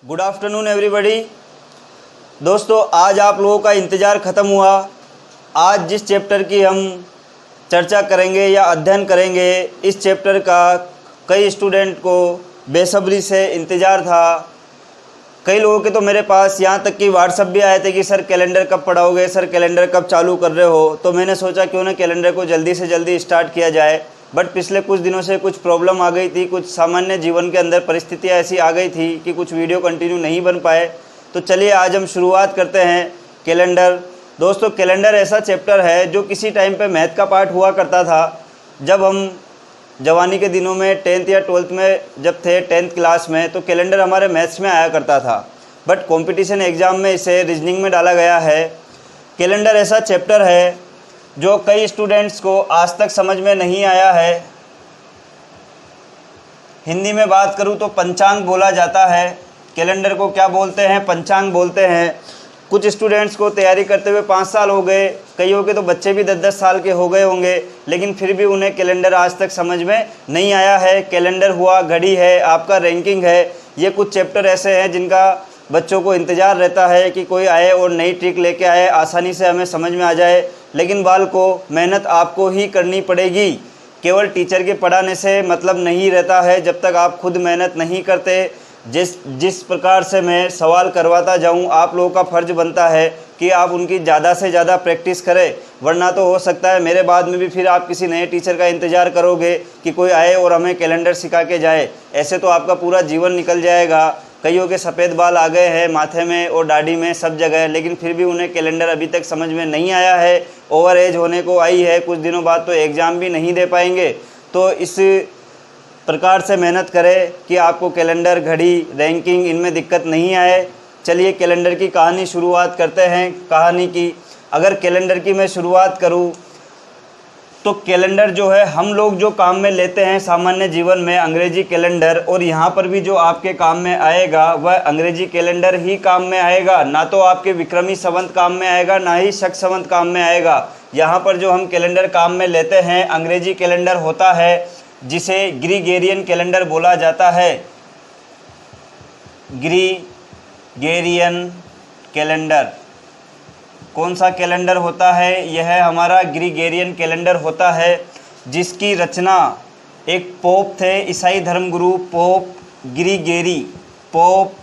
Good afternoon everybody. दोस्तों, आज आप लोगों का इंतज़ार ख़त्म हुआ। आज जिस चैप्टर की हम चर्चा करेंगे या अध्ययन करेंगे, इस चैप्टर का कई स्टूडेंट को बेसब्री से इंतज़ार था। कई लोगों के तो मेरे पास यहाँ तक कि व्हाट्सएप भी आए थे कि सर कैलेंडर कब पढ़ाओगे, सर कैलेंडर कब चालू कर रहे हो। तो मैंने सोचा क्यों ना कैलेंडर को जल्दी से जल्दी स्टार्ट किया जाए। बट पिछले कुछ दिनों से कुछ प्रॉब्लम आ गई थी, कुछ सामान्य जीवन के अंदर परिस्थितियाँ ऐसी आ गई थी कि कुछ वीडियो कंटिन्यू नहीं बन पाए। तो चलिए आज हम शुरुआत करते हैं कैलेंडर। दोस्तों, कैलेंडर ऐसा चैप्टर है जो किसी टाइम पे मैथ का पार्ट हुआ करता था। जब हम जवानी के दिनों में 10th या 12th में जब थे 10th क्लास में, तो कैलेंडर हमारे मैथ्स में आया करता था। बट कंपटीशन एग्ज़ाम में इसे रीजनिंग में डाला गया है। कैलेंडर ऐसा चैप्टर है जो कई स्टूडेंट्स को आज तक समझ में नहीं आया है। हिंदी में बात करूं तो पंचांग बोला जाता है। कैलेंडर को क्या बोलते हैं? पंचांग बोलते हैं। कुछ स्टूडेंट्स को तैयारी करते हुए 5 साल हो गए, कईयों के तो बच्चे भी 10-10 साल के हो गए होंगे, लेकिन फिर भी उन्हें कैलेंडर आज तक समझ में नहीं आया है। कैलेंडर हुआ, घड़ी है, आपका रैंकिंग है, ये कुछ चैप्टर ऐसे हैं जिनका बच्चों को इंतज़ार रहता है कि कोई आए और नई ट्रिक लेके आए, आसानी से हमें समझ में आ जाए। लेकिन बालकों, मेहनत आपको ही करनी पड़ेगी। केवल टीचर के पढ़ाने से मतलब नहीं रहता है जब तक आप खुद मेहनत नहीं करते। जिस प्रकार से मैं सवाल करवाता जाऊं, आप लोगों का फ़र्ज़ बनता है कि आप उनकी ज़्यादा से ज़्यादा प्रैक्टिस करें। वरना तो हो सकता है मेरे बाद में भी फिर आप किसी नए टीचर का इंतज़ार करोगे कि कोई आए और हमें कैलेंडर सिखा के जाए। ऐसे तो आपका पूरा जीवन निकल जाएगा। कईयों के सफ़ेद बाल आ गए हैं माथे में और दाढ़ी में, सब जगह, लेकिन फिर भी उन्हें कैलेंडर अभी तक समझ में नहीं आया है। ओवर एज होने को आई है, कुछ दिनों बाद तो एग्ज़ाम भी नहीं दे पाएंगे। तो इस प्रकार से मेहनत करें कि आपको कैलेंडर, घड़ी, रैंकिंग इनमें दिक्कत नहीं आए। चलिए कैलेंडर की कहानी शुरुआत करते हैं। कहानी की अगर कैलेंडर की मैं शुरुआत करूं तो कैलेंडर जो है हम लोग जो काम में लेते हैं सामान्य जीवन में, अंग्रेजी कैलेंडर, और यहाँ पर भी जो आपके काम में आएगा वह अंग्रेजी कैलेंडर ही काम में आएगा। ना तो आपके विक्रमी संवत काम में आएगा, ना ही शक संवत काम में आएगा। यहाँ पर जो हम कैलेंडर काम में लेते हैं अंग्रेजी कैलेंडर होता है, जिसे ग्रीगेरियन कैलेंडर बोला जाता है। ग्रीगेरियन कैलेंडर कौन सा कैलेंडर होता है? यह हमारा ग्रीगेरियन कैलेंडर होता है, जिसकी रचना एक पोप थे, ईसाई धर्मगुरु पोप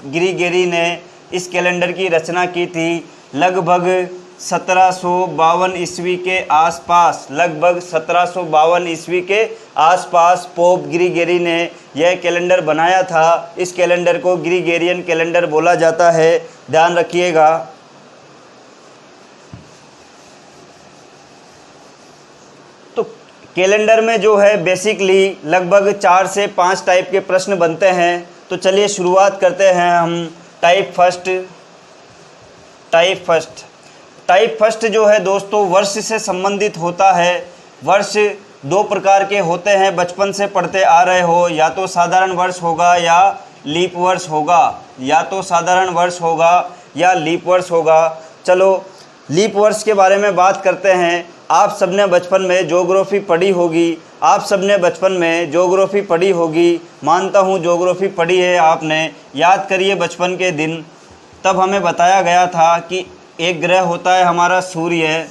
ग्रीगेरी ने इस कैलेंडर की रचना की थी। लगभग 1752 ईस्वी के आसपास, लगभग 1752 ईस्वी के आसपास पोप ग्रीगेरी ने यह कैलेंडर बनाया था। इस कैलेंडर को ग्रीगेरियन कैलेंडर बोला जाता है, ध्यान रखिएगा। तो कैलेंडर में जो है बेसिकली लगभग 4 से 5 टाइप के प्रश्न बनते हैं। तो चलिए शुरुआत करते हैं हम। टाइप फर्स्ट जो है दोस्तों वर्ष से संबंधित होता है। वर्ष 2 प्रकार के होते हैं, बचपन से पढ़ते आ रहे हो, या तो साधारण वर्ष होगा या लीप वर्ष होगा, या तो साधारण वर्ष होगा या लीप वर्ष होगा। चलो लीप वर्ष के बारे में बात करते हैं। आप सबने बचपन में ज्योग्राफी पढ़ी होगी, मानता हूँ ज्योग्राफी पढ़ी है आपने। याद करिए बचपन के दिन, तब हमें बताया गया था कि एक ग्रह होता है हमारा सूर्य,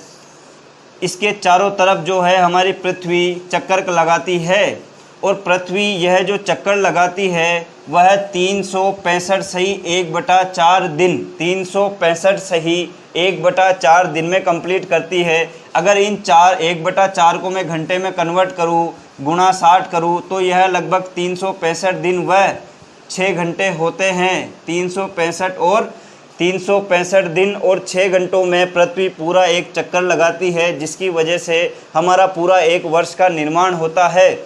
इसके चारों तरफ जो है हमारी पृथ्वी चक्कर लगाती है, और पृथ्वी यह जो चक्कर लगाती है वह 365 सही 1/4 दिन, 365 सही 1/4 दिन में कंप्लीट करती है। अगर इन 1/4 को मैं घंटे में कन्वर्ट करूँ, गुणा 60 करूँ, तो यह लगभग 365 दिन व 6 घंटे होते हैं। 365 दिन और 6 घंटों में पृथ्वी पूरा एक चक्कर लगाती है, जिसकी वजह से हमारा पूरा एक वर्ष का निर्माण होता है।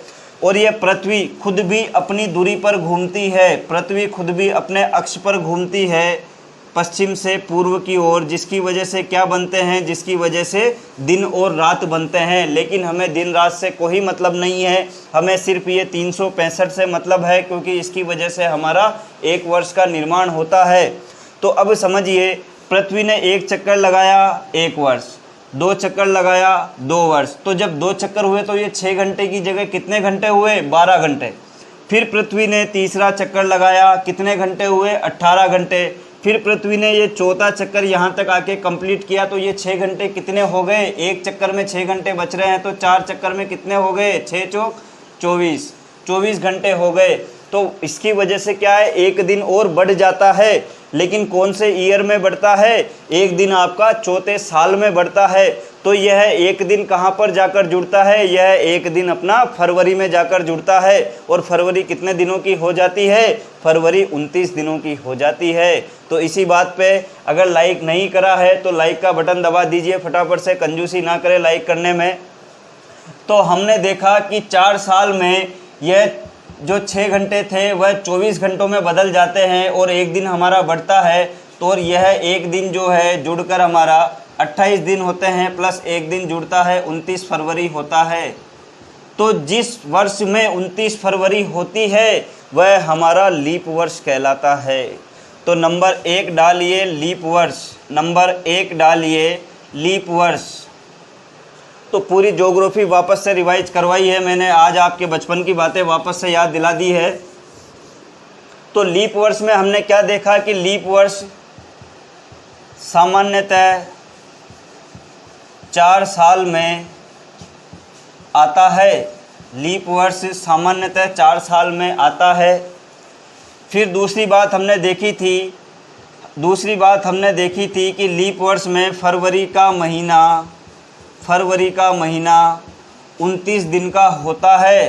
और ये पृथ्वी खुद भी अपनी दूरी पर घूमती है, पृथ्वी खुद भी अपने अक्ष पर घूमती है पश्चिम से पूर्व की ओर, जिसकी वजह से क्या बनते हैं, जिसकी वजह से दिन और रात बनते हैं। लेकिन हमें दिन रात से कोई मतलब नहीं है, हमें सिर्फ ये 365 से मतलब है, क्योंकि इसकी वजह से हमारा एक वर्ष का निर्माण होता है। तो अब समझिए, पृथ्वी ने 1 चक्कर लगाया 1 वर्ष, 2 चक्कर लगाया 2 वर्ष। तो जब 2 चक्कर हुए तो ये 6 घंटे की जगह कितने घंटे हुए? 12 घंटे। फिर पृथ्वी ने तीसरा चक्कर लगाया, कितने घंटे हुए? 18 घंटे। फिर पृथ्वी ने ये चौथा चक्कर यहाँ तक आके कंप्लीट किया, तो ये 6 घंटे कितने हो गए? एक चक्कर में 6 घंटे बच रहे हैं, तो 4 चक्कर में कितने हो गए? 6 चौक 24, 24 घंटे हो गए। तो इसकी वजह से क्या है, एक दिन और बढ़ जाता है। लेकिन कौन से ईयर में बढ़ता है? एक दिन आपका चौथे साल में बढ़ता है। तो यह एक दिन कहाँ पर जाकर जुड़ता है? यह एक दिन अपना फरवरी में जाकर जुड़ता है। और फरवरी कितने दिनों की हो जाती है? फरवरी 29 दिनों की हो जाती है। तो इसी बात पे अगर लाइक नहीं करा है तो लाइक का बटन दबा दीजिए, फटाफट से, कंजूसी ना करें लाइक करने में। तो हमने देखा कि 4 साल में यह जो 6 घंटे थे वह 24 घंटों में बदल जाते हैं और एक दिन हमारा बढ़ता है। तो और यह एक दिन जो है जुड़कर हमारा 28 दिन होते हैं, प्लस एक दिन जुड़ता है, 29 फरवरी होता है। तो जिस वर्ष में 29 फरवरी होती है वह हमारा लीप वर्ष कहलाता है। तो नंबर 1 डालिए लीप वर्ष, नंबर 1 डालिए लीप वर्ष। तो पूरी ज्योग्राफी वापस से रिवाइज करवाई है मैंने, आज आपके बचपन की बातें वापस से याद दिला दी है। तो लीप वर्ष में हमने क्या देखा कि लीप वर्ष सामान्यतः 4 साल में आता है। लीप वर्ष सामान्यतः 4 साल में आता है। फिर दूसरी बात हमने देखी थी कि लीप वर्ष में फरवरी का महीना 29 दिन का होता है।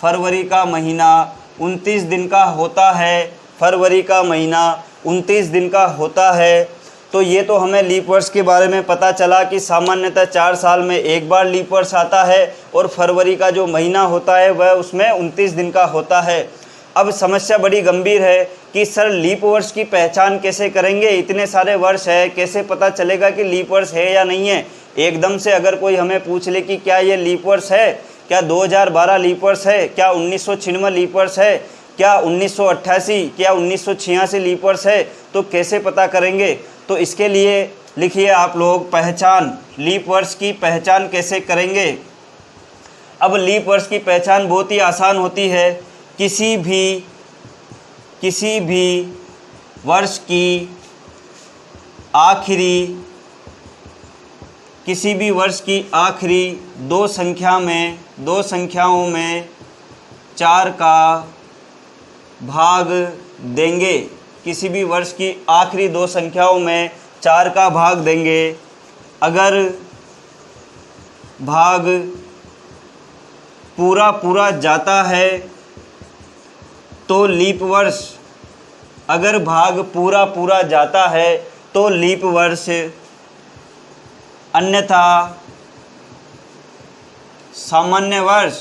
फरवरी का महीना 29 दिन का होता है। फरवरी का महीना 29 दिन का होता है। तो ये तो हमें लीप वर्ष के बारे में पता चला कि सामान्यतः 4 साल में एक बार लीप वर्ष आता है और फरवरी का जो महीना होता है वह उसमें 29 दिन का होता है। अब समस्या बड़ी गंभीर है कि सर लीप वर्ष की पहचान कैसे करेंगे? इतने सारे वर्ष है, कैसे पता चलेगा कि लीप वर्ष है या नहीं है? एकदम से अगर कोई हमें पूछ ले कि क्या ये लीप वर्ष है, क्या 2012 लीप वर्ष है, क्या 1996 लीप वर्ष है, क्या 1988, क्या 1986 लीप वर्ष है, तो कैसे पता करेंगे? तो इसके लिए लिखिए आप लोग पहचान, लीप वर्ष की पहचान कैसे करेंगे। अब लीप वर्ष की पहचान बहुत ही आसान होती है। किसी भी वर्ष की आखिरी दो संख्याओं में 4 का भाग देंगे। किसी भी वर्ष की आखिरी 2 संख्याओं में 4 का भाग देंगे। अगर भाग पूरा जाता है तो लीप वर्ष, अगर भाग पूरा जाता है तो लीप वर्ष, अन्यथा सामान्य वर्ष।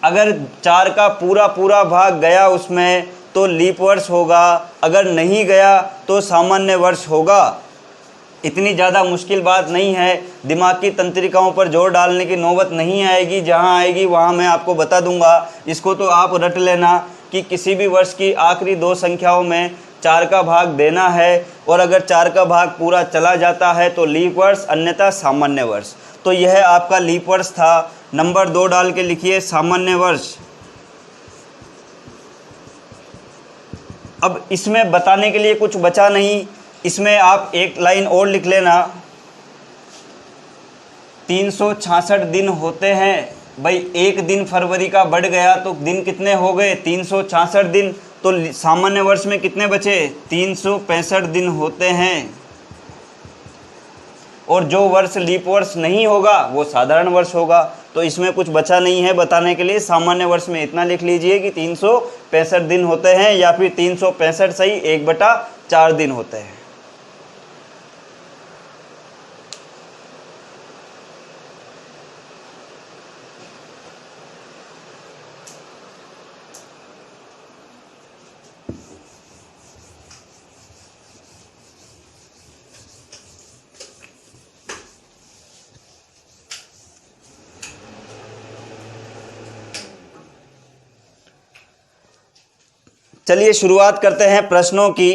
अगर 4 का पूरा भाग गया उसमें तो लीप वर्ष होगा, अगर नहीं गया तो सामान्य वर्ष होगा। इतनी ज़्यादा मुश्किल बात नहीं है, दिमाग की तंत्रिकाओं पर जोर डालने की नौबत नहीं आएगी। जहाँ आएगी वहाँ मैं आपको बता दूंगा। इसको तो आप रट लेना कि किसी भी वर्ष की आखिरी 2 संख्याओं में 4 का भाग देना है और अगर 4 का भाग पूरा चला जाता है तो लीप वर्ष, अन्यथा सामान्य वर्ष। तो यह आपका लीप वर्ष था। नंबर 2 डाल के लिखिए सामान्य वर्ष। अब इसमें बताने के लिए कुछ बचा नहीं, इसमें आप एक लाइन और लिख लेना, 366 दिन होते हैं। भाई एक दिन फरवरी का बढ़ गया तो दिन कितने हो गए? 366 दिन। तो सामान्य वर्ष में कितने बचे? 365 दिन होते हैं। और जो वर्ष लीप वर्ष नहीं होगा वो साधारण वर्ष होगा। तो इसमें कुछ बचा नहीं है बताने के लिए। सामान्य वर्ष में इतना लिख लीजिए कि 365 दिन होते हैं, या फिर 365 सही 1/4 दिन होते हैं। चलिए शुरुआत करते हैं प्रश्नों की।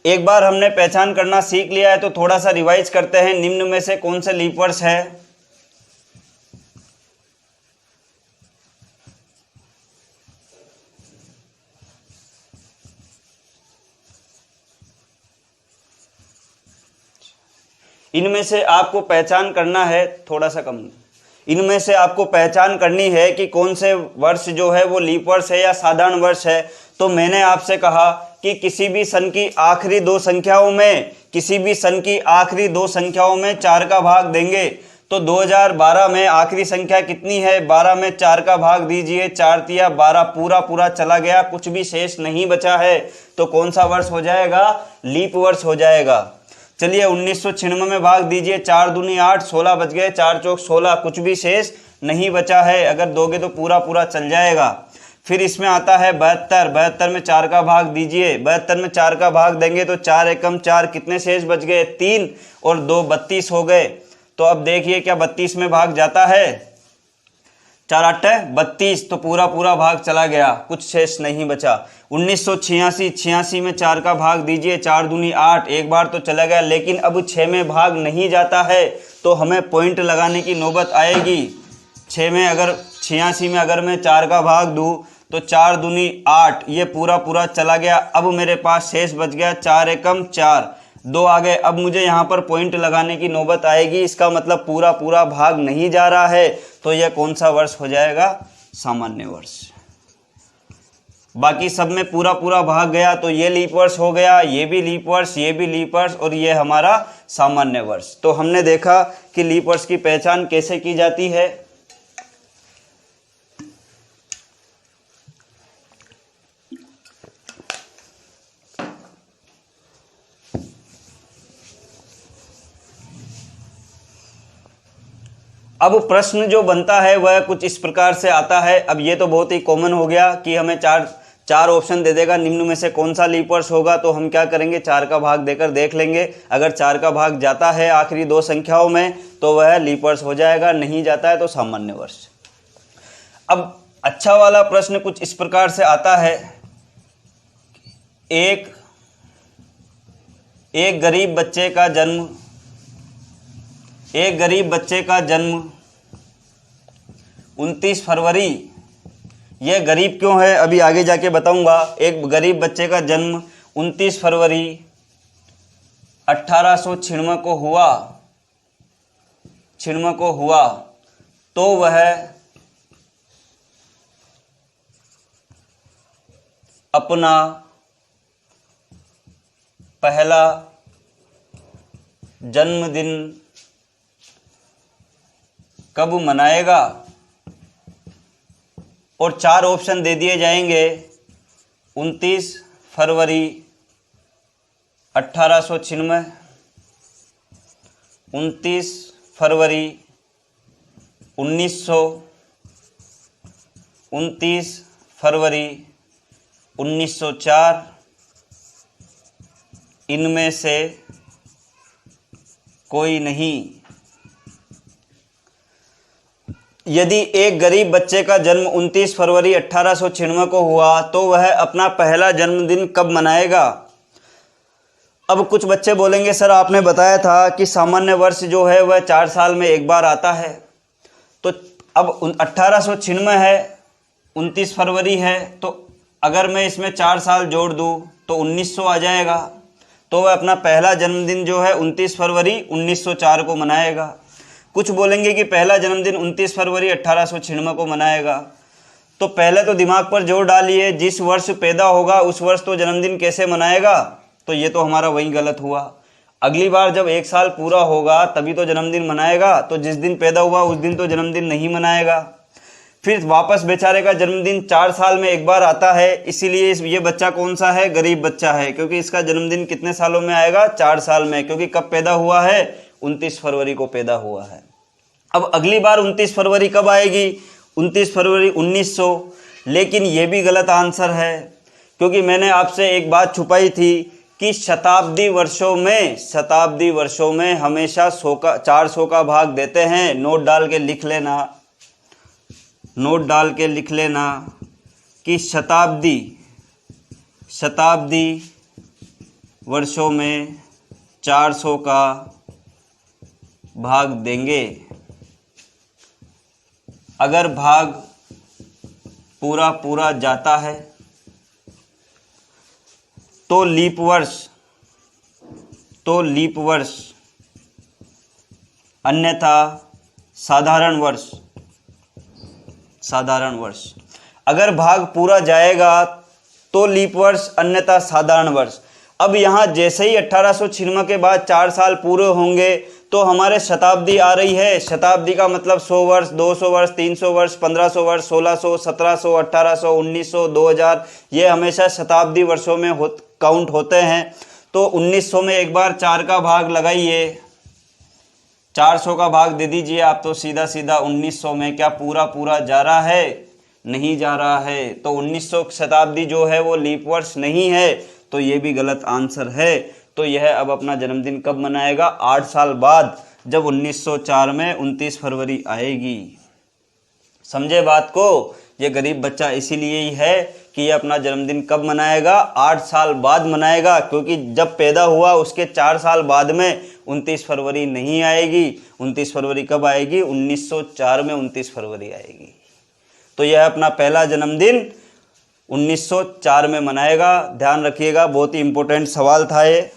एक बार हमने पहचान करना सीख लिया है तो थोड़ा सा रिवाइज करते हैं। निम्न में से कौन सा लीप वर्ष है? इनमें से आपको पहचान करना है, थोड़ा सा कम, इनमें से आपको पहचान करनी है कि कौन से वर्ष जो है वो लीप वर्ष है या साधारण वर्ष है। तो मैंने आपसे कहा कि किसी भी सन की आखिरी दो संख्याओं में, किसी भी सन की आखिरी दो संख्याओं में 4 का भाग देंगे। तो 2012 में आखिरी संख्या कितनी है, 12 में 4 का भाग दीजिए, 4 तिया 12, पूरा पूरा चला गया, कुछ भी शेष नहीं बचा है। तो कौन सा वर्ष हो जाएगा, लीप वर्ष हो जाएगा। चलिए 1996 में भाग दीजिए, 4 दूनी 8, 16 बच गए, 4 चौक 16, कुछ भी शेष नहीं बचा है, अगर दोगे तो पूरा पूरा चल जाएगा। फिर इसमें आता है 72, 72 में 4 का भाग दीजिए, 72 में 4 का भाग देंगे तो 4 एकम 4, कितने शेष बच गए, 3 और 2 32 हो गए। तो अब देखिए क्या 32 में भाग जाता है, 4 8 32, तो पूरा पूरा भाग चला गया, कुछ शेष नहीं बचा। 1986, 86 में 4 का भाग दीजिए, 4 दूनी 8, एक बार तो चला गया, लेकिन अब 6 में भाग नहीं जाता है, तो हमें पॉइंट लगाने की नौबत आएगी। 6 में अगर 86 में अगर मैं 4 का भाग दूं तो 4 दूनी 8, ये पूरा पूरा चला गया, अब मेरे पास शेष बच गया 4 एकम 4, 2 आ गए। अब मुझे यहाँ पर पॉइंट लगाने की नौबत आएगी, इसका मतलब पूरा पूरा भाग नहीं जा रहा है, तो यह कौन सा वर्ष हो जाएगा, सामान्य वर्ष। बाकी सब में पूरा पूरा भाग गया तो ये लीप वर्ष हो गया, ये भी लीप वर्ष, ये भी लीप वर्ष, और ये हमारा सामान्य वर्ष। तो हमने देखा कि लीप वर्ष की पहचान कैसे की जाती है। अब प्रश्न जो बनता है वह कुछ इस प्रकार से आता है। अब ये तो बहुत ही कॉमन हो गया कि हमें चार ऑप्शन दे देगा, निम्न में से कौन सा लीप वर्ष होगा। तो हम क्या करेंगे, 4 का भाग देकर देख लेंगे। अगर 4 का भाग जाता है आखिरी दो संख्याओं में तो वह लीप वर्ष हो जाएगा, नहीं जाता है तो सामान्य वर्ष। अब अच्छा वाला प्रश्न कुछ इस प्रकार से आता है, एक गरीब बच्चे का जन्म 29 फरवरी, यह गरीब क्यों है अभी आगे जाके बताऊंगा। एक गरीब बच्चे का जन्म 29 फरवरी 1896 को हुआ, तो वह अपना पहला जन्मदिन कब मनाएगा। और 4 ऑप्शन दे दिए जाएंगे, 29 फरवरी 1896, 29 फरवरी 1900, 29 फरवरी 1904, इनमें से कोई नहीं। यदि एक गरीब बच्चे का जन्म 29 फरवरी 1896 को हुआ तो वह अपना पहला जन्मदिन कब मनाएगा। अब कुछ बच्चे बोलेंगे सर आपने बताया था कि सामान्य वर्ष जो है वह 4 साल में एक बार आता है, तो अब 1896 है, 29 फरवरी है, तो अगर मैं इसमें 4 साल जोड़ दूं तो 1900 आ जाएगा। तो वह अपना पहला जन्मदिन जो है 29 फरवरी 1904 को मनाएगा। कुछ बोलेंगे कि पहला जन्मदिन 29 फरवरी 1896 को मनाएगा। तो पहले तो दिमाग पर जोर डालिए, जिस वर्ष पैदा होगा उस वर्ष तो जन्मदिन कैसे मनाएगा। तो ये तो हमारा वही गलत हुआ। अगली बार जब 1 साल पूरा होगा तभी तो जन्मदिन मनाएगा, तो जिस दिन पैदा हुआ उस दिन तो जन्मदिन नहीं मनाएगा। फिर वापस बेचारे का जन्मदिन 4 साल में एक बार आता है, इसीलिए ये बच्चा कौन सा है, गरीब बच्चा है, क्योंकि इसका जन्मदिन कितने सालों में आएगा, 4 साल में, क्योंकि कब पैदा हुआ है, 29 फरवरी को पैदा हुआ है। अब अगली बार 29 फरवरी कब आएगी, 29 फरवरी 1900, लेकिन ये भी गलत आंसर है, क्योंकि मैंने आपसे एक बात छुपाई थी कि शताब्दी वर्षों में हमेशा 400 का भाग देते हैं। नोट डाल के लिख लेना कि शताब्दी वर्षों में 400 का भाग देंगे। अगर भाग पूरा जाता है तो लीप वर्ष अन्यथा साधारण वर्ष। साधारण वर्ष अगर भाग पूरा जाएगा तो लीप वर्ष, अन्यथा साधारण वर्ष। अब यहाँ जैसे ही 1896 के बाद 4 साल पूरे होंगे तो हमारे शताब्दी आ रही है। शताब्दी का मतलब 100 वर्ष, 200 वर्ष, 300 वर्ष, 1500 वर्ष, 1600, 1700, 1800, 1900, 2000, ये हमेशा शताब्दी वर्षों में काउंट होते हैं। तो 1900 में एक बार 4 का भाग लगाइए, 400 का भाग दे दीजिए आप, तो सीधा सीधा 1900 में क्या पूरा पूरा जा रहा है? नहीं जा रहा है। तो 1900 शताब्दी जो है वो लीप वर्ष नहीं है, तो ये भी गलत आंसर है। तो यह अब अपना जन्मदिन कब मनाएगा? 8 साल बाद, जब 1904 में 29 फरवरी आएगी। समझे बात को? ये गरीब बच्चा इसीलिए ही है कि ये अपना जन्मदिन कब मनाएगा? 8 साल बाद मनाएगा, क्योंकि जब पैदा हुआ उसके 4 साल बाद में 29 फरवरी नहीं आएगी। 29 फरवरी कब आएगी? 1904 में 29 फरवरी आएगी। तो यह अपना पहला जन्मदिन 1904 में मनाएगा। ध्यान रखिएगा, बहुत ही इंपॉर्टेंट सवाल था ये।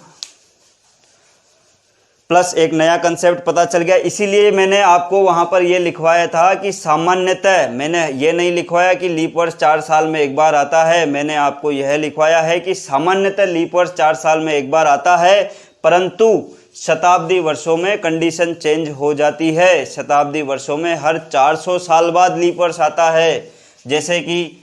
प्लस एक नया कंसेप्ट पता चल गया, इसीलिए मैंने आपको वहां पर यह लिखवाया था कि सामान्यतः, मैंने ये नहीं लिखवाया कि लीप वर्ष 4 साल में एक बार आता है, मैंने आपको यह लिखवाया है कि सामान्यतः लीप वर्ष 4 साल में एक बार आता है, परंतु शताब्दी वर्षों में कंडीशन चेंज हो जाती है। शताब्दी वर्षों में हर 400 साल बाद लीप वर्ष आता है। जैसे कि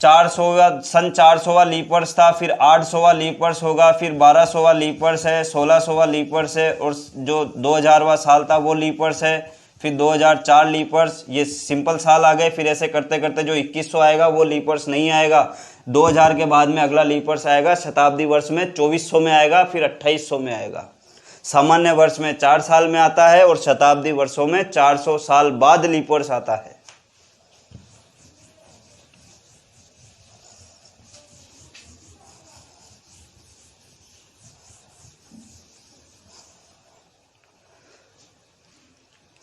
400वां सन 400वां लीप वर्ष था, फिर 800वां लीप वर्ष होगा, फिर 1200वां लीप वर्ष है, 1600वां लीप वर्ष है, और जो 2000वां साल था वो लीप वर्ष है, फिर 2004 लीप वर्ष, ये सिंपल साल आ गए। फिर ऐसे करते करते जो 2100 आएगा वो लीप वर्ष नहीं आएगा। 2000 के बाद में अगला लीप वर्ष आएगा शताब्दी वर्ष में 2400 में आएगा, फिर 2800 में आएगा। सामान्य वर्ष में 4 साल में आता है और शताब्दी वर्षों में 400 साल बाद लीप वर्ष आता है।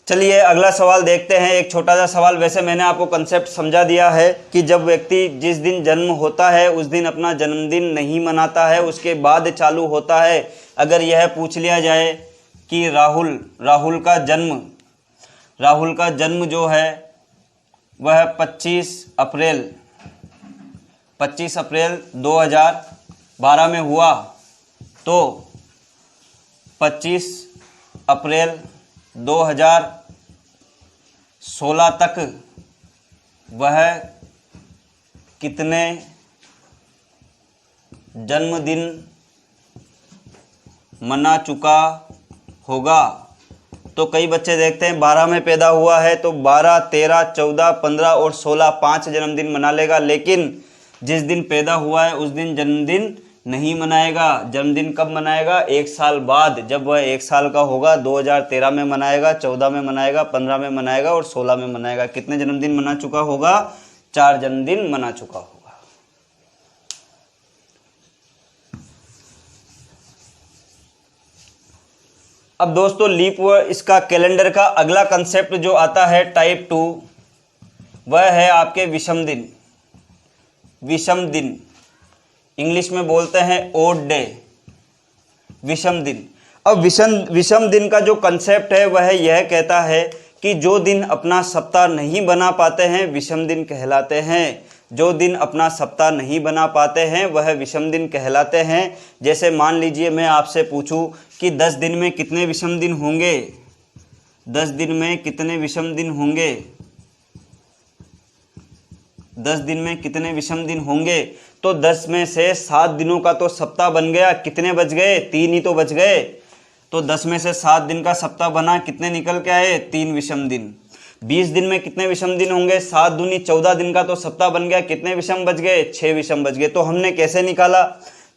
चलिए अगला सवाल देखते हैं। एक छोटा सा सवाल, वैसे मैंने आपको कंसेप्ट समझा दिया है कि जब व्यक्ति जिस दिन जन्म होता है उस दिन अपना जन्मदिन नहीं मनाता है, उसके बाद चालू होता है। अगर यह पूछ लिया जाए कि राहुल का जन्म जो है वह 25 अप्रैल 2012 में हुआ, तो 25 अप्रैल 2016 तक वह कितने जन्मदिन मना चुका होगा? तो कई बच्चे देखते हैं 12 में पैदा हुआ है तो 12, 13, 14, 15 और 16 5 जन्मदिन मना लेगा, लेकिन जिस दिन पैदा हुआ है उस दिन जन्मदिन नहीं मनाएगा। जन्मदिन कब मनाएगा? 1 साल बाद, जब वह 1 साल का होगा। 2013 में मनाएगा, 14 में मनाएगा, 15 में मनाएगा और 16 में मनाएगा। कितने जन्मदिन मना चुका होगा? 4 जन्मदिन मना चुका होगा। अब दोस्तों लीप इसका कैलेंडर का अगला कंसेप्ट जो आता है टाइप 2, वह है आपके विषम दिन। विषम दिन इंग्लिश में बोलते हैं ओड डे, विषम दिन। अब विषम दिन का जो कंसेप्ट है वह यह कहता है कि जो दिन अपना सप्ताह नहीं बना पाते हैं विषम दिन कहलाते हैं। जो दिन अपना सप्ताह नहीं बना पाते हैं वह विषम दिन कहलाते हैं। जैसे मान लीजिए मैं आपसे पूछूं कि 10 दिन में कितने विषम दिन होंगे? 10 दिन में कितने विषम दिन होंगे? 10 दिन में कितने विषम दिन होंगे? तो 10 में से 7 दिनों का तो सप्ताह बन गया, कितने बच गए? 3 ही तो बच गए। तो 10 में से 7 दिन का सप्ताह बना, कितने निकल के आए? 3 विषम दिन। 20 दिन में कितने विषम दिन होंगे? 7 दूनी 14 दिन का तो सप्ताह बन गया, कितने विषम बच गए? 6 विषम बच गए। तो हमने कैसे निकाला?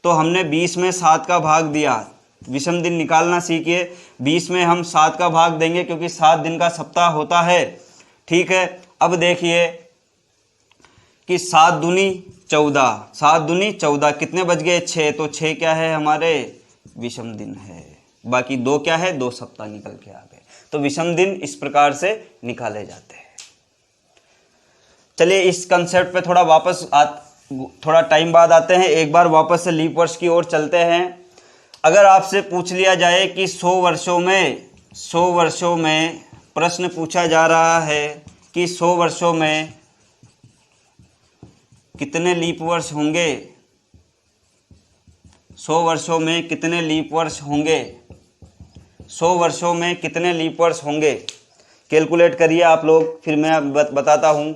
तो हमने 20 में 7 का भाग दिया। विषम दिन निकालना सीखिए। 20 में हम 7 का भाग देंगे क्योंकि 7 दिन का सप्ताह होता है। ठीक है, अब देखिए कि 7 दूनी 14, 7 दूनी 14, कितने बच गए? 6। तो 6 क्या है? हमारे विषम दिन है। बाकी 2 क्या है? 2 सप्ताह निकल के आ गए। तो विषम दिन इस प्रकार से निकाले जाते हैं। चलिए इस कंसेप्ट पे थोड़ा टाइम बाद आते हैं। एक बार वापस से लीप वर्ष की ओर चलते हैं। अगर आपसे पूछ लिया जाए कि 100 वर्षों में 100 वर्षों में प्रश्न पूछा जा रहा है कि 100 वर्षों में कितने लीप वर्ष होंगे। 100 वर्षों में कितने लीप वर्ष होंगे। 100 वर्षों में कितने लीप वर्ष होंगे। कैलकुलेट करिए आप लोग, फिर मैं बताता हूँ।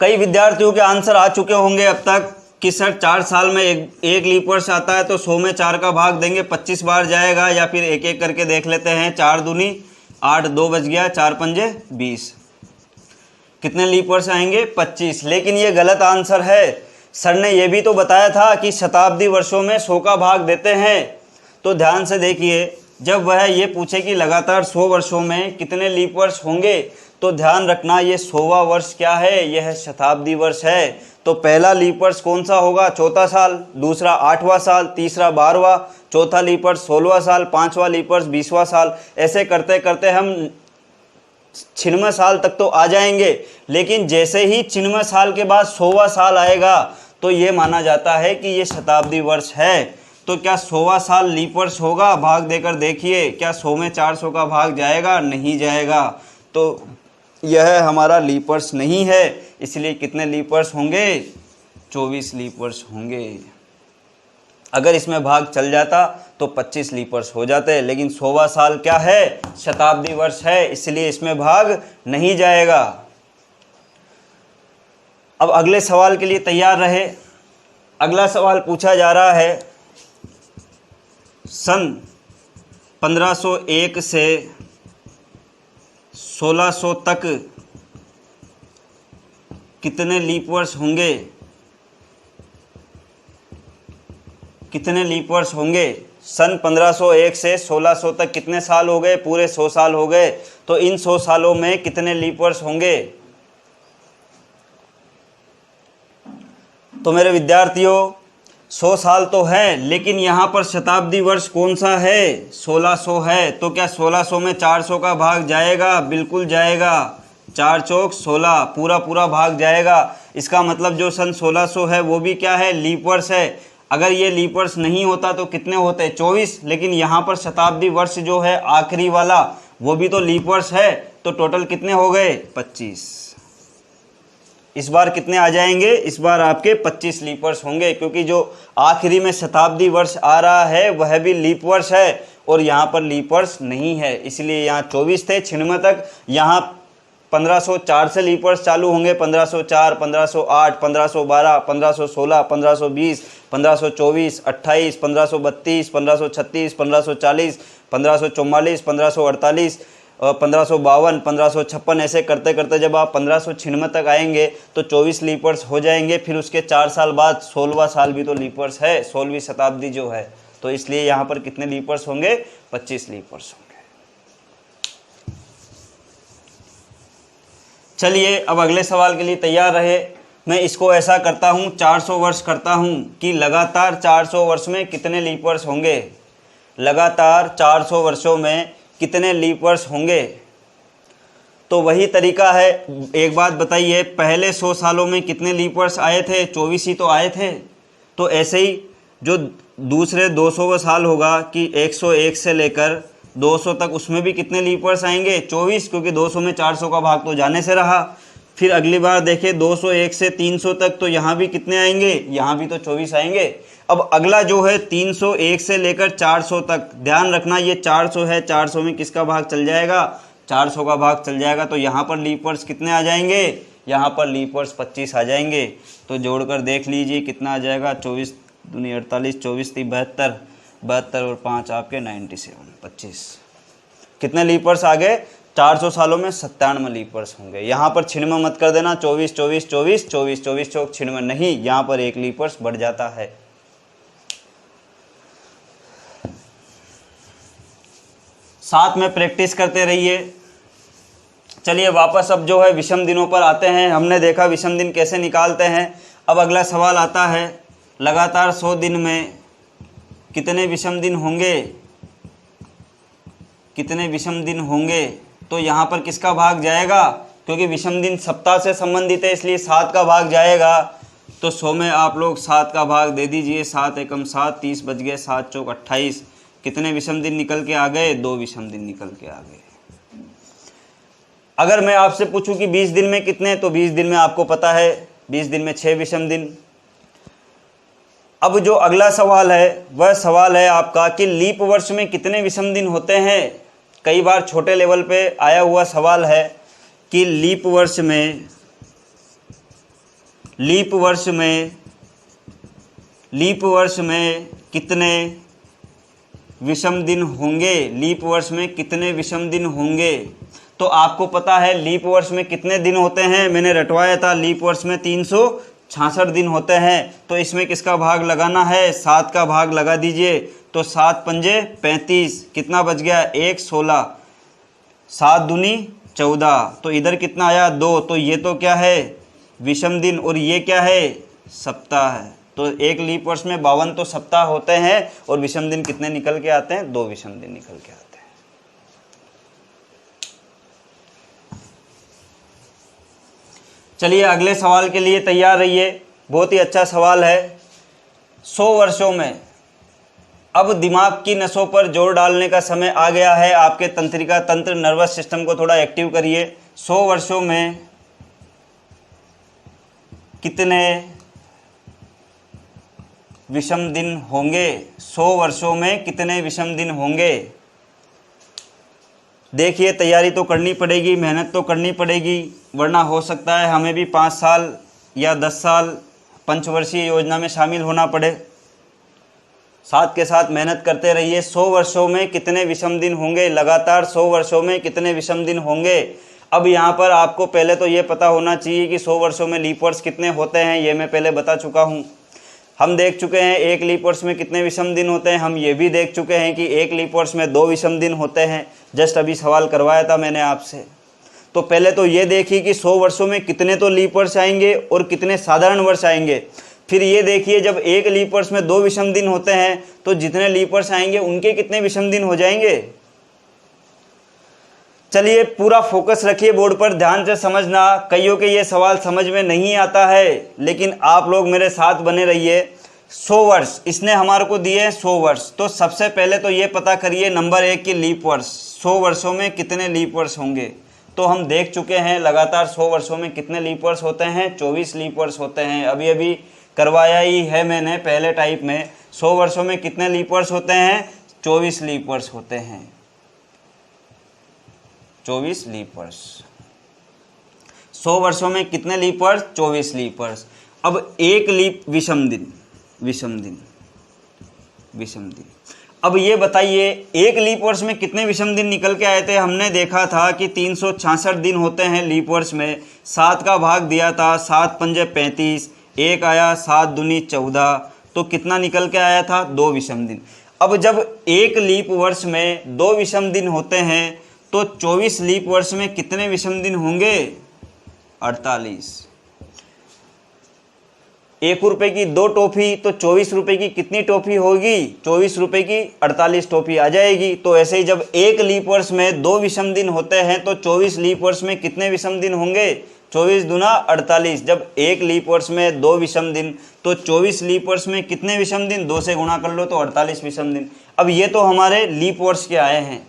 कई विद्यार्थियों के आंसर आ चुके होंगे अब तक कि सर 4 साल में एक लीप वर्ष आता है तो 100 में 4 का भाग देंगे 25 बार जाएगा, या फिर एक एक करके देख लेते हैं। 4 दूनी 8, 2 बच गया, 4 पंजे 20। कितने लीप वर्ष आएंगे 25। लेकिन ये गलत आंसर है। सर ने ये भी तो बताया था कि शताब्दी वर्षों में 100 का भाग देते हैं। तो ध्यान से देखिए, जब वह ये पूछे कि लगातार 100 वर्षों में कितने लीप वर्ष होंगे, तो ध्यान रखना ये 100वां वर्ष क्या है, यह शताब्दी वर्ष है। तो पहला लीप वर्ष कौन सा होगा, चौथा साल, दूसरा 8वां साल, तीसरा 12वां, चौथा लीप वर्ष 16वां साल, 5वां लीप वर्ष 20वां साल। ऐसे करते करते हम 96वें साल तक तो आ जाएंगे। लेकिन जैसे ही 96वें साल के बाद 100वां साल आएगा तो ये माना जाता है कि ये शताब्दी वर्ष है। तो क्या 100वां साल लीप वर्ष होगा। भाग देकर देखिए, क्या 100 में 400 का भाग जाएगा, नहीं जाएगा। तो यह हमारा लीप वर्ष नहीं है। इसलिए कितने लीप वर्ष होंगे, 24 लीप वर्ष होंगे। अगर इसमें भाग चल जाता तो 25 लीप वर्ष हो जाते, लेकिन 100वां साल क्या है, शताब्दी वर्ष है, इसलिए इसमें भाग नहीं जाएगा। अब अगले सवाल के लिए तैयार रहे। अगला सवाल पूछा जा रहा है, सन 1501 से 1600 तक कितने लीप वर्ष होंगे। कितने लीप वर्ष होंगे। सन 1501 से 1600 तक कितने साल हो गए, पूरे 100 साल हो गए। तो इन 100 सालों में कितने लीप वर्ष होंगे। तो मेरे विद्यार्थियों, 100 साल तो है, लेकिन यहाँ पर शताब्दी वर्ष कौन सा है, 1600 है। तो क्या 1600 में 400 का भाग जाएगा, बिल्कुल जाएगा। 4 चौक 16, पूरा पूरा भाग जाएगा। इसका मतलब जो सन 1600 है वो भी क्या है, लीप वर्ष है। अगर ये लीप वर्ष नहीं होता तो कितने होते, 24। लेकिन यहाँ पर शताब्दी वर्ष जो है आखिरी वाला, वो भी तो लीप वर्ष है। तो टोटल कितने हो गए, 25। इस बार कितने आ जाएंगे, इस बार आपके 25 लीप वर्ष होंगे, क्योंकि जो आखिरी में शताब्दी वर्ष आ रहा है वह भी लीप वर्ष है और यहाँ पर लीप वर्ष नहीं है। इसलिए यहाँ 24 थे 96 तक, यहाँ 1504 से लीप वर्ष चालू होंगे। 1504, 1508, 1512, 1516, 1520, 1524, 28, 1532, 1536, 1540, 1544, 1548, 1552, 1556, ऐसे करते करते जब आप 1596 तक आएंगे तो 24 लीप वर्ष हो जाएंगे। फिर उसके 4 साल बाद 16वां साल भी तो लीप वर्ष है, 16वीं शताब्दी जो है। तो इसलिए यहाँ पर कितने लीप वर्ष होंगे, 25 लीप वर्ष होंगे। चलिए अब अगले सवाल के लिए तैयार रहे। मैं इसको ऐसा करता हूँ, 400 वर्ष करता हूँ कि लगातार 400 वर्ष में कितने लीप वर्ष होंगे। लगातार 400 वर्षों में कितने लीप वर्ष होंगे। तो वही तरीका है। एक बात बताइए, पहले 100 सालों में कितने लीप वर्ष आए थे, 24 ही तो आए थे। तो ऐसे ही जो दूसरे 200वां साल होगा कि 101 से लेकर 200 तक, उसमें भी कितने लीप वर्ष आएंगे, 24, क्योंकि 200 में 400 का भाग तो जाने से रहा। फिर अगली बार देखें 201 से 300 तक, तो यहाँ भी कितने आएंगे, यहाँ भी तो 24 आएंगे। अब अगला जो है 301 से लेकर 400 तक, ध्यान रखना ये 400 है, 400 में किसका भाग चल जाएगा, 400 का भाग चल जाएगा। तो यहाँ पर लीप वर्ष कितने आ जाएंगे, यहाँ पर लीप वर्ष 25 आ जाएंगे। तो जोड़कर देख लीजिए कितना आ जाएगा, 24 दूनी 48, 24 × 72, 72 और 5 आपके 97, 25। कितने लीप वर्ष आ गए, 400 सालों में 97 लीप वर्ष होंगे। यहाँ पर 96 मत कर देना, 24 24 24 24 24 चौक 96 नहीं, यहाँ पर एक लीप वर्ष बढ़ जाता है। साथ में प्रैक्टिस करते रहिए। चलिए वापस अब जो है विषम दिनों पर आते हैं। हमने देखा विषम दिन कैसे निकालते हैं। अब अगला सवाल आता है, लगातार 100 दिन में कितने विषम दिन होंगे, कितने विषम दिन होंगे। तो यहाँ पर किसका भाग जाएगा, क्योंकि विषम दिन सप्ताह से संबंधित है इसलिए 7 का भाग जाएगा। तो 100 में आप लोग 7 का भाग दे दीजिए, 7 एकम 7, 30 बच गए, 7 चौक 28। कितने विषम दिन निकल के आ गए, 2 विषम दिन निकल के आ गए। अगर मैं आपसे पूछूं कि 20 दिन में कितने, तो 20 दिन में आपको पता है 20 दिन में 6 विषम दिन। अब जो अगला सवाल है वह सवाल है आपका कि लीप वर्ष में कितने विषम दिन होते हैं। कई बार छोटे लेवल पे आया हुआ सवाल है कि लीप वर्ष में कितने विषम दिन होंगे, लीप वर्ष में कितने विषम दिन होंगे। तो आपको पता है लीप वर्ष में कितने दिन होते हैं, मैंने रटवाया था। लीप वर्ष में 366 दिन होते हैं। तो इसमें किसका भाग लगाना है, 7 का भाग लगा दीजिए। तो 7 पंजे 35, कितना बच गया, 1 16, 7 दूनी 14। तो इधर कितना आया, 2। तो ये तो क्या है, विषम दिन, और ये क्या है, सप्ताह है। तो एक लीप वर्ष में 52 तो सप्ताह होते हैं, और विषम दिन कितने निकल के आते हैं, 2 विषम दिन निकल के आते हैं। चलिए अगले सवाल के लिए तैयार रहिए, बहुत ही अच्छा सवाल है। 100 वर्षों में, अब दिमाग की नसों पर जोर डालने का समय आ गया है। आपके तंत्रिका तंत्र, नर्वस सिस्टम को थोड़ा एक्टिव करिए। 100 वर्षों में कितने विषम दिन होंगे, 100 वर्षों में कितने विषम दिन होंगे। देखिए तैयारी तो करनी पड़ेगी, मेहनत तो करनी पड़ेगी, वरना हो सकता है हमें भी 5 साल या 10 साल पंचवर्षीय योजना में शामिल होना पड़े। साथ के साथ मेहनत करते रहिए। 100 वर्षों में कितने विषम दिन होंगे, लगातार 100 वर्षों में कितने विषम दिन होंगे। अब यहाँ पर आपको पहले तो ये पता होना चाहिए कि 100 वर्षों में लीप वर्ष कितने होते हैं, ये मैं पहले बता चुका हूँ। हम देख चुके हैं एक लीप वर्ष में कितने विषम दिन होते हैं। हम ये भी देख चुके हैं कि एक लीप वर्ष में 2 विषम दिन होते हैं। जस्ट अभी सवाल करवाया था मैंने आपसे। तो पहले तो ये देखिए कि 100 वर्षों में कितने तो लीप वर्ष आएंगे और कितने साधारण वर्ष आएंगे। फिर ये देखिए जब एक लीप वर्ष में 2 विषम दिन होते हैं तो जितने लीप वर्ष आएंगे उनके कितने विषम दिन हो जाएंगे। चलिए पूरा फोकस रखिए बोर्ड पर, ध्यान से समझना। कईयों के ये सवाल समझ में नहीं आता है, लेकिन आप लोग मेरे साथ बने रहिए। 100 वर्ष इसने हमारे को दिए हैं, 100 वर्ष। तो सबसे पहले तो ये पता करिए नंबर 1 की लीप वर्ष, 100 वर्षों में कितने लीप वर्ष होंगे। तो हम देख चुके हैं लगातार 100 वर्षों में कितने लीप वर्ष होते हैं, 24 लीप वर्ष होते हैं। अभी अभी करवाया ही है मैंने पहले टाइप में। 100 वर्षों में कितने लीप वर्ष होते हैं, 24 लीप वर्ष होते हैं, 24 लीप वर्ष। 100 वर्षों में कितने लीप वर्ष, 24 लीप वर्ष। अब एक लीप विषम दिन, विषम दिन, विषम दिन। अब ये बताइए एक लीप वर्ष में कितने विषम दिन निकल के आए थे। हमने देखा था कि 366 दिन होते हैं लीप वर्ष में। 7 का भाग दिया था, 7 पंजे 35, 1 आया, 7 दूनी 14। तो कितना निकल के आया था, 2 विषम दिन। अब जब एक लीप वर्ष में 2 विषम दिन होते हैं तो 24 लीप वर्ष में कितने विषम दिन होंगे, 48। 1 रुपए की 2 टॉफी तो 24 रुपए की कितनी टॉफी होगी, 24 रुपए की 48 टॉफी आ जाएगी। तो ऐसे ही जब एक लीप वर्ष में 2 विषम दिन होते हैं तो 24 लीप वर्ष में कितने विषम दिन होंगे, 24 दूना 48। जब एक लीप वर्ष में 2 विषम दिन तो 24 लीप वर्ष में कितने विषम दिन, 2 से गुणा कर लो तो 48 विषम दिन। अब ये तो हमारे लीप वर्ष के आए हैं।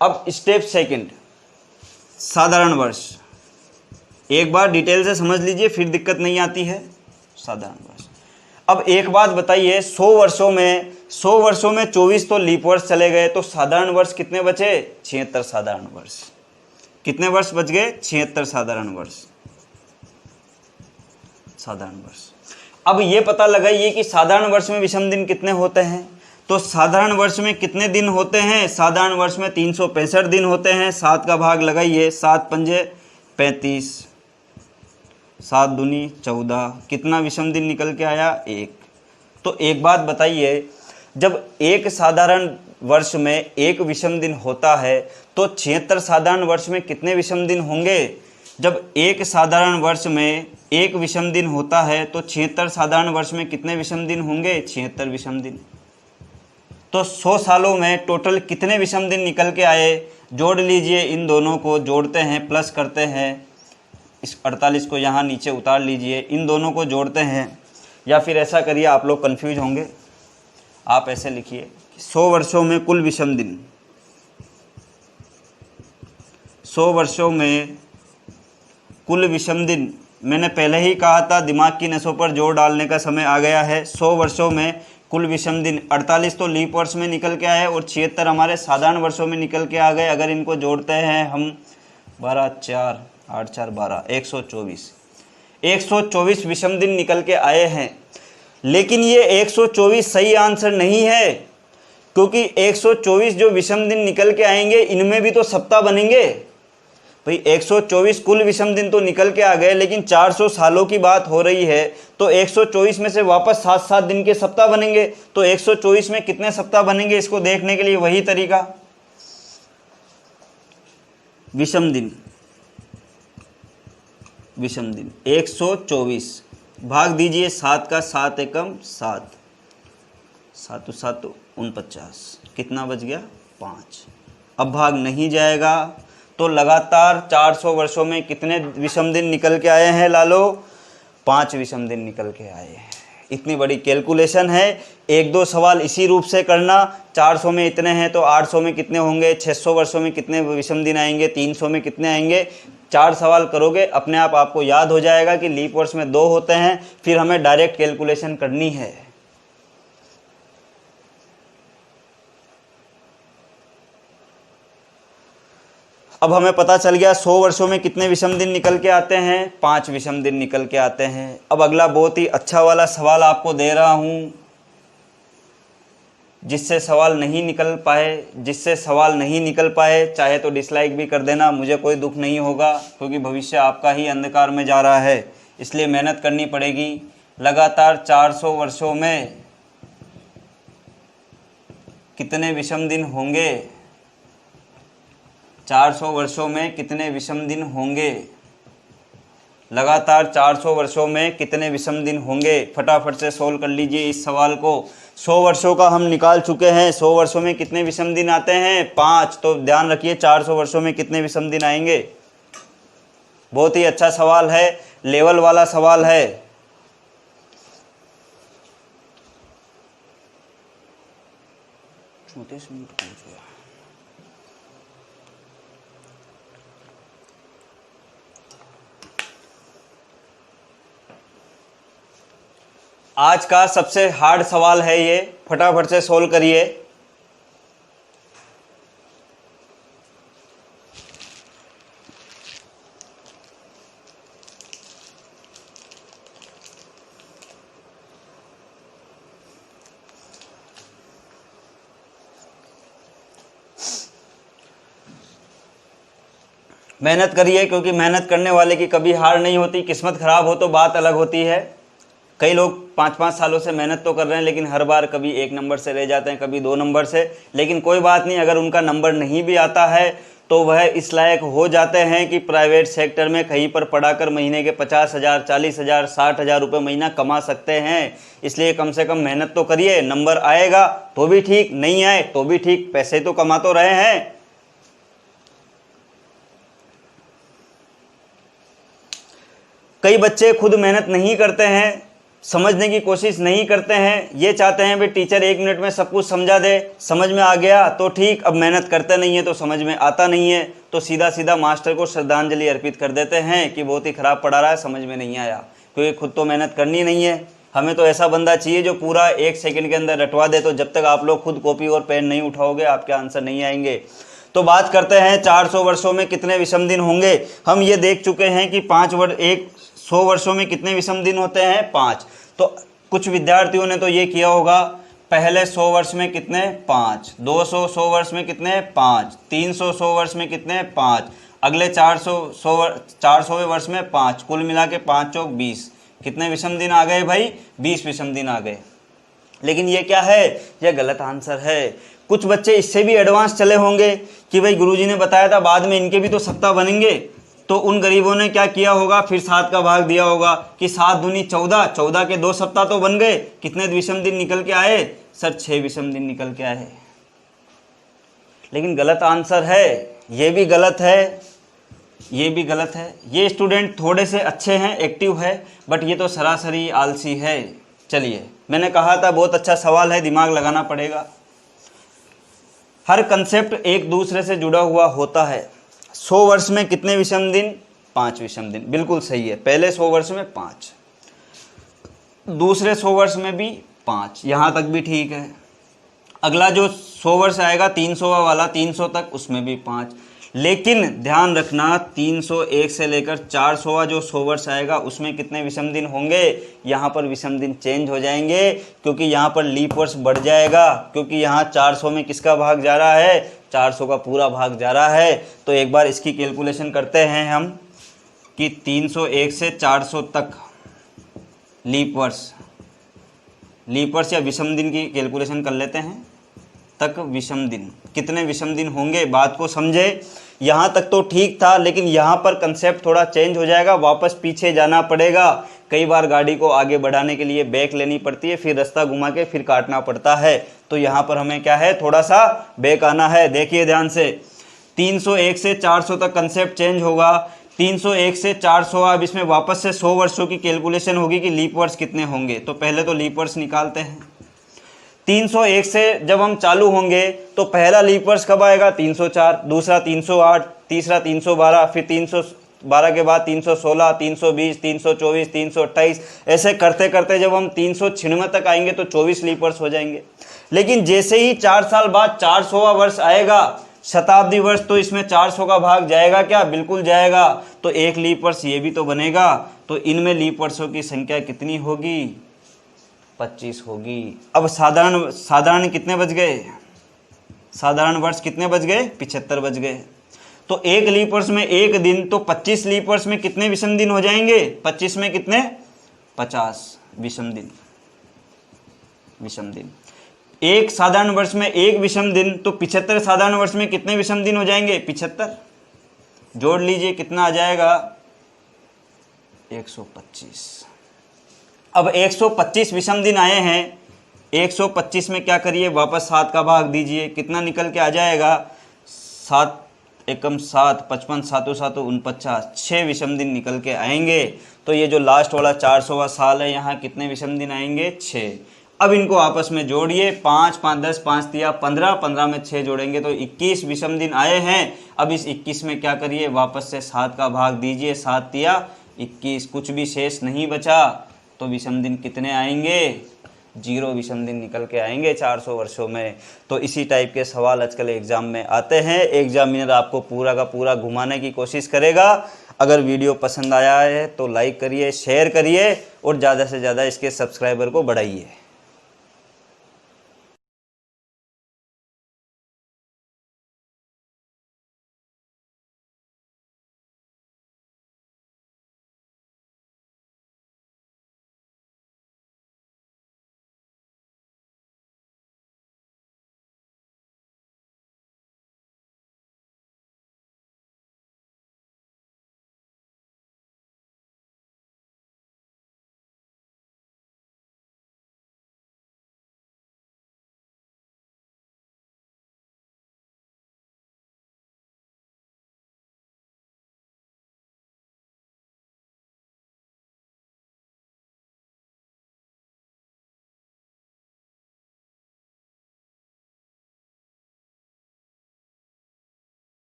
अब स्टेप सेकंड, साधारण वर्ष। एक बार डिटेल से समझ लीजिए फिर दिक्कत नहीं आती है। साधारण वर्ष। अब एक बात बताइए, 100 वर्षों में 24 तो लीप वर्ष चले गए, तो साधारण वर्ष कितने बचे, 76 साधारण वर्ष। कितने वर्ष बच गए, 76 साधारण वर्ष, साधारण वर्ष। अब ये पता लगाइए कि साधारण वर्ष में विषम दिन कितने होते हैं। तो साधारण वर्ष में कितने दिन होते हैं, साधारण वर्ष में 365 दिन होते हैं। 7 का भाग लगाइए, 7 पंजे 35, 7 दूनी 14। कितना विषम दिन निकल के आया, 1। तो एक बात बताइए, जब एक साधारण वर्ष में 1 विषम दिन होता है तो 76 साधारण वर्ष में कितने विषम दिन होंगे। जब एक साधारण वर्ष में एक विषम दिन होता है तो 76 साधारण वर्ष में कितने विषम दिन होंगे? 76 विषम दिन। तो 100 सालों में टोटल कितने विषम दिन निकल के आए? जोड़ लीजिए, इन दोनों को जोड़ते हैं, प्लस करते हैं, इस 48 को यहाँ नीचे उतार लीजिए, इन दोनों को जोड़ते हैं, या फिर ऐसा करिए, आप लोग कंफ्यूज होंगे, आप ऐसे लिखिए 100 वर्षों में कुल विषम दिन, 100 वर्षों में कुल विषम दिन। मैंने पहले ही कहा था दिमाग की नसों पर जोर डालने का समय आ गया है। 100 वर्षों में कुल विषम दिन, 48 तो लीप वर्ष में निकल के आए और 76 हमारे साधारण वर्षों में निकल के आ गए। अगर इनको जोड़ते हैं हम 12 4 8 4 12 124 विषम दिन निकल के आए हैं। लेकिन ये 124 सही आंसर नहीं है, क्योंकि 124 जो विषम दिन निकल के आएंगे इनमें भी तो सप्ताह बनेंगे भाई। 124 कुल विषम दिन तो निकल के आ गए, लेकिन 400 सालों की बात हो रही है, तो 124 में से वापस 7-7 दिन के सप्ताह बनेंगे। तो 124 में कितने सप्ताह बनेंगे इसको देखने के लिए वही तरीका, विषम दिन। विषम दिन 124 भाग दीजिए 7 का 7 एकम 7, 7 7 49, कितना बच गया? 5। अब भाग नहीं जाएगा, तो लगातार 400 वर्षों में कितने विषम दिन निकल के आए हैं लालो? 5 विषम दिन निकल के आए हैं। इतनी बड़ी कैलकुलेशन है। 1-2 सवाल इसी रूप से करना। 400 में इतने हैं तो 800 में कितने होंगे? 600 वर्षों में कितने विषम दिन आएंगे? 300 में कितने आएंगे? 4 सवाल करोगे, अपने आप आपको याद हो जाएगा कि लीप वर्ष में 2 होते हैं। फिर हमें डायरेक्ट कैलकुलेशन करनी है। अब हमें पता चल गया 100 वर्षों में कितने विषम दिन निकल के आते हैं? 5 विषम दिन निकल के आते हैं। अब अगला बहुत ही अच्छा वाला सवाल आपको दे रहा हूं, जिससे सवाल नहीं निकल पाए चाहे तो डिसलाइक भी कर देना, मुझे कोई दुख नहीं होगा, क्योंकि भविष्य आपका ही अंधकार में जा रहा है, इसलिए मेहनत करनी पड़ेगी। लगातार 400 वर्षों में कितने विषम दिन होंगे? 400 वर्षों में कितने विषम दिन होंगे? लगातार 400 वर्षों में कितने विषम दिन होंगे? फटाफट से सोल्व कर लीजिए इस सवाल को। 100 वर्षों का हम निकाल चुके हैं। 100 वर्षों में कितने विषम दिन आते हैं? 5। तो ध्यान रखिए 400 वर्षों में कितने विषम दिन आएंगे? बहुत ही अच्छा सवाल है, लेवल वाला सवाल है। आज का सबसे हार्ड सवाल है ये, फटाफट से सोल्व करिए। मेहनत करिए, क्योंकि मेहनत करने वाले की कभी हार नहीं होती। किस्मत खराब हो तो बात अलग होती है। कई लोग 5-5 सालों से मेहनत तो कर रहे हैं, लेकिन हर बार कभी 1 नंबर से रह जाते हैं, कभी 2 नंबर से। लेकिन कोई बात नहीं, अगर उनका नंबर नहीं भी आता है तो वह इस लायक हो जाते हैं कि प्राइवेट सेक्टर में कहीं पर पढ़ाकर महीने के 50,000, 40,000, 60,000 रुपये महीना कमा सकते हैं। इसलिए कम से कम मेहनत तो करिए। नंबर आएगा तो भी ठीक, नहीं आए तो भी ठीक, पैसे तो कमा तो रहे हैं। कई बच्चे खुद मेहनत नहीं करते हैं, समझने की कोशिश नहीं करते हैं। ये चाहते हैं भाई टीचर 1 मिनट में सब कुछ समझा दे, समझ में आ गया तो ठीक। अब मेहनत करते नहीं है तो समझ में आता नहीं है, तो सीधा सीधा मास्टर को श्रद्धांजलि अर्पित कर देते हैं कि बहुत ही ख़राब पढ़ा रहा है, समझ में नहीं आया। क्योंकि खुद तो मेहनत करनी नहीं है। हमें तो ऐसा बंदा चाहिए जो पूरा 1 सेकंड के अंदर रटवा दे। तो जब तक आप लोग खुद कॉपी और पेन नहीं उठाओगे, आपके आंसर नहीं आएंगे। तो बात करते हैं 400 वर्षों में कितने विषम दिन होंगे। हम ये देख चुके हैं कि 100 वर्षों में कितने विषम दिन होते हैं? 5। तो कुछ विद्यार्थियों ने तो ये किया होगा, पहले 100 वर्ष में कितने? 5। 200 100 वर्ष में कितने? 5। 300 100 वर्ष में कितने? 5। अगले 400वें वर्ष में 5। कुल मिला के 5 चौक 20। कितने विषम दिन आ गए भाई? 20 विषम दिन आ गए। लेकिन ये क्या है? यह गलत आंसर है। कुछ बच्चे इससे भी एडवांस चले होंगे कि भाई गुरुजी ने बताया था बाद में इनके भी तो सप्ताह बनेंगे। तो उन गरीबों ने क्या किया होगा, फिर 7 का भाग दिया होगा कि 7 दूनी 14, 14 के 2 सप्ताह तो बन गए, कितने विषम दिन निकल के आए सर, 6 विषम दिन निकल के आए। लेकिन गलत आंसर है, ये भी गलत है, ये भी गलत है। ये स्टूडेंट थोड़े से अच्छे हैं, एक्टिव है, बट ये तो सरासरी आलसी है। चलिए, मैंने कहा था बहुत अच्छा सवाल है, दिमाग लगाना पड़ेगा। हर कंसेप्ट एक दूसरे से जुड़ा हुआ होता है। 100 वर्ष में कितने विषम दिन, 5 विषम दिन, बिल्कुल सही है। पहले 100 वर्ष में 5, दूसरे 100 वर्ष में भी 5, यहाँ तक भी ठीक है। अगला जो 100 वर्ष आएगा 300वां वाला, 300 तक, उसमें भी 5। लेकिन ध्यान रखना 301 से लेकर 400वां जो 100 वर्ष आएगा उसमें कितने विषम दिन होंगे, यहाँ पर विषम दिन चेंज हो जाएंगे, क्योंकि यहाँ पर लीप वर्ष बढ़ जाएगा, क्योंकि यहाँ 400 में किसका भाग जा रहा है, 400 का पूरा भाग जा रहा है। तो एक बार इसकी कैलकुलेशन करते हैं हम कि 301 से 400 तक लीप वर्ष या विषम दिन की कैलकुलेशन कर लेते हैं। तक विषम दिन, कितने विषम दिन होंगे, बात को समझे। यहाँ तक तो ठीक था, लेकिन यहाँ पर कंसेप्ट थोड़ा चेंज हो जाएगा, वापस पीछे जाना पड़ेगा। कई बार गाड़ी को आगे बढ़ाने के लिए ब्रेक लेनी पड़ती है, फिर रास्ता घुमा के फिर काटना पड़ता है। तो यहाँ पर हमें क्या है, थोड़ा सा ब्रेक आना है। देखिए ध्यान से, 301 से 400 तक कंसेप्ट चेंज होगा। 301 से 400, अब इसमें वापस से 100 वर्षों की कैलकुलेशन होगी कि लीप वर्ष कितने होंगे। तो पहले तो लीप वर्ष निकालते हैं। 301 से जब हम चालू होंगे तो पहला लीप वर्ष कब आएगा, 304, दूसरा 308, तीसरा 312, फिर 312 के बाद 316, 320, 324, 328, ऐसे करते करते जब हम 396 तक आएंगे तो 24 लीप वर्ष हो जाएंगे। लेकिन जैसे ही 4 साल बाद 400वां वर्ष आएगा, शताब्दी वर्ष, तो इसमें 400 का भाग जाएगा क्या, बिल्कुल जाएगा। तो एक लीप वर्ष ये भी तो बनेगा। तो इनमें लीप वर्षों की संख्या कितनी होगी, 25 होगी। अब साधारण कितने बच गए, साधारण वर्ष कितने बच गए, 75 बच गए। तो एक लीप वर्ष में एक दिन, तो 25 लीप वर्ष में कितने विषम दिन हो जाएंगे, 25 में कितने, 50 विषम दिन। एक साधारण वर्ष में एक विषम दिन, तो 75 साधारण वर्ष में कितने विषम दिन हो जाएंगे, 75। जोड़ लीजिए कितना आ जाएगा, 125। अब 125 विषम दिन आए हैं, 125 में क्या करिए, वापस 7 का भाग दीजिए, कितना निकल के आ जाएगा, 7 एकम 7, 55 7 7 49, 6 विषम दिन निकल के आएंगे। तो ये जो लास्ट वाला 400वां साल है, यहाँ कितने विषम दिन आएंगे, 6। अब इनको आपस में जोड़िए, 5 5 10, 5 दिया 15, 15 में 6 जोड़ेंगे तो 21 विषम दिन आए हैं। अब इस 21 में क्या करिए, वापस से 7 का भाग दीजिए, 7 दिया 21, कुछ भी शेष नहीं बचा। तो विषम दिन कितने आएंगे, 0 विषम दिन निकल के आएंगे 400 वर्षों में। तो इसी टाइप के सवाल आजकल एग्जाम में आते हैं। एग्जामिनर आपको पूरा का पूरा घुमाने की कोशिश करेगा। अगर वीडियो पसंद आया है तो लाइक करिए, शेयर करिए और ज़्यादा से ज़्यादा इसके सब्सक्राइबर को बढ़ाइए।